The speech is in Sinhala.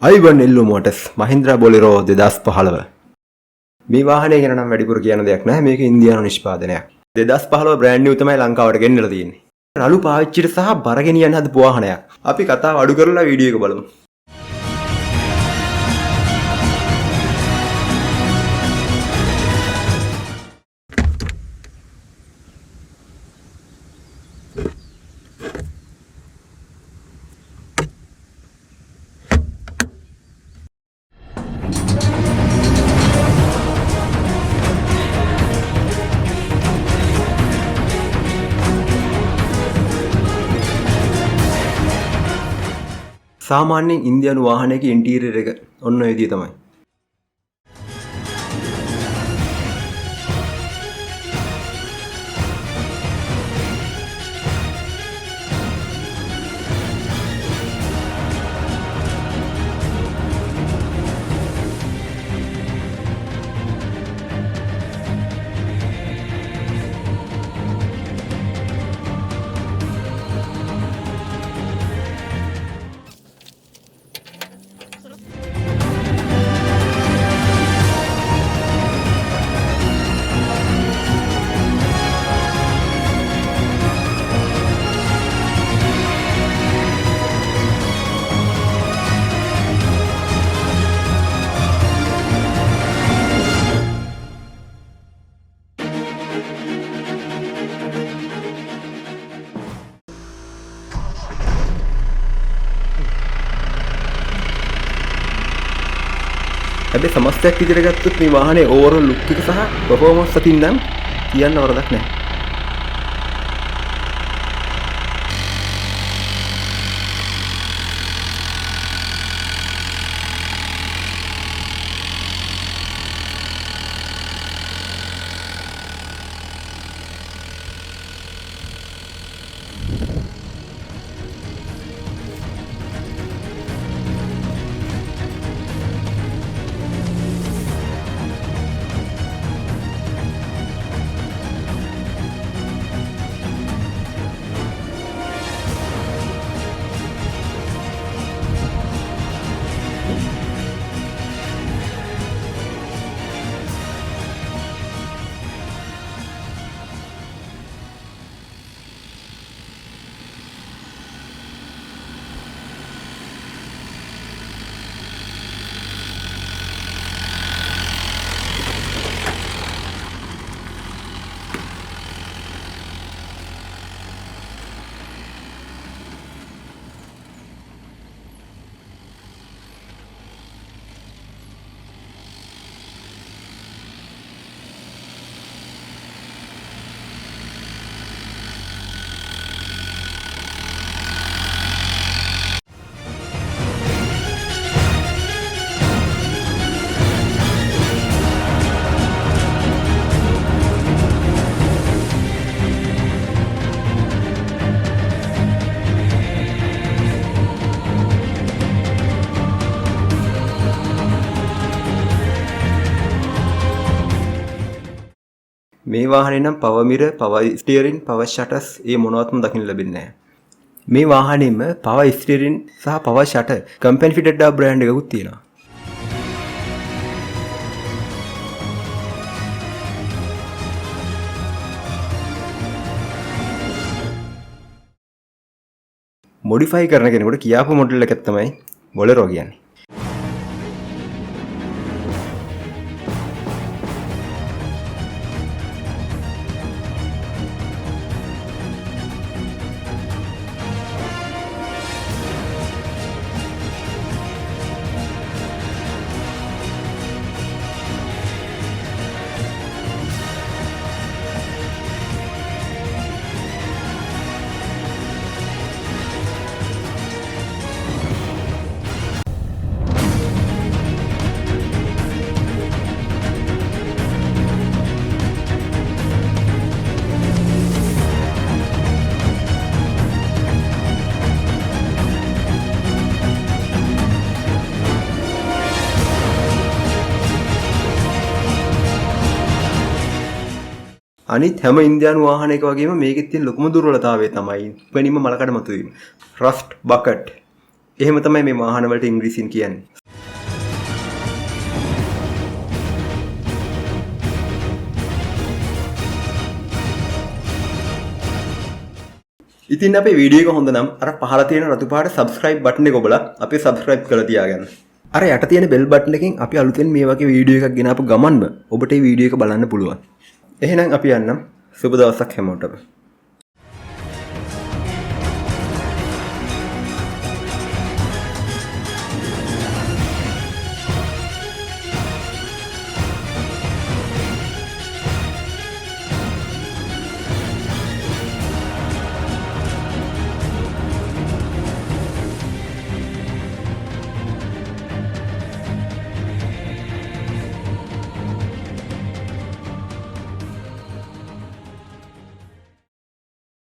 අයිවන් එල්ලු මෝටර්ස් මහින්ද්‍රා බොලෙරෝ 2015 මේ වාහනය ගැන නම් වැඩිපුර කියන දෙයක් නැහැ. මේක ඉන්දියානු නිෂ්පාදනයක්. 2015 බ්‍රෑන්ඩ් නිව් තමයි ලංකාවට ගෙන්නලා තියෙන්නේ. රළු පාවිච්චියට සහ බර ගෙනියන්න හදපු වාහනයක්. අපි කතාව අඩු කරලා වීඩියෝ එක බලමු. සාමාන්‍යයෙන් ඉන්දියානු වාහනයක ඉන්ටීරියර් එක ඔන්න ඔය විදිය තමයි. හැබැයි සමස්තයක් විදිහට ගත්තොත් මේ වාහනේ ඕවරෝල් ලුක් එක සහ පර්ෆෝමන්ස් අතින් නම් කියන්න වරදක් නැහැ. මේ වාහනේ නම් power mirror, power steering, power shutters ඒ මොනවත්ම දකින්න ලැබෙන්නේ නැහැ. මේ වාහනේම පවර් ස්ටියරින් සහ power shutter company fitted brand එකකුත් තියෙනවා. මොඩිෆයි කරන කෙනෙකුට කියාපු මොඩල් එකක් තමයි බොලෙරෝ කියන්නේ. අනිත් හැම ඉන්දියානු වාහනයක වගේම මේකෙත් තියෙන ලොකුම දුර්වලතාවය තමයි වෙනින්ම මලකඩ මතුවීම. Rust bucket. එහෙම තමයි මේ වාහන වලට ඉංග්‍රීසියෙන් කියන්නේ. ඉතින් අපේ වීඩියෝ එක හොඳ නම් අර පහළ තියෙන රතු පාට subscribe button එක ඔබලා අපි subscribe කරලා තියාගන්න. අර යට තියෙන bell button එකෙන් අපි අලුතෙන් මේ වගේ වීඩියෝ එකක් ගෙනාපු ගමන්ම ඔබට මේ වීඩියෝ එක බලන්න පුළුවන්. එහෙනම් අපි යන්නම්. සුබ දවසක් හැමෝටම.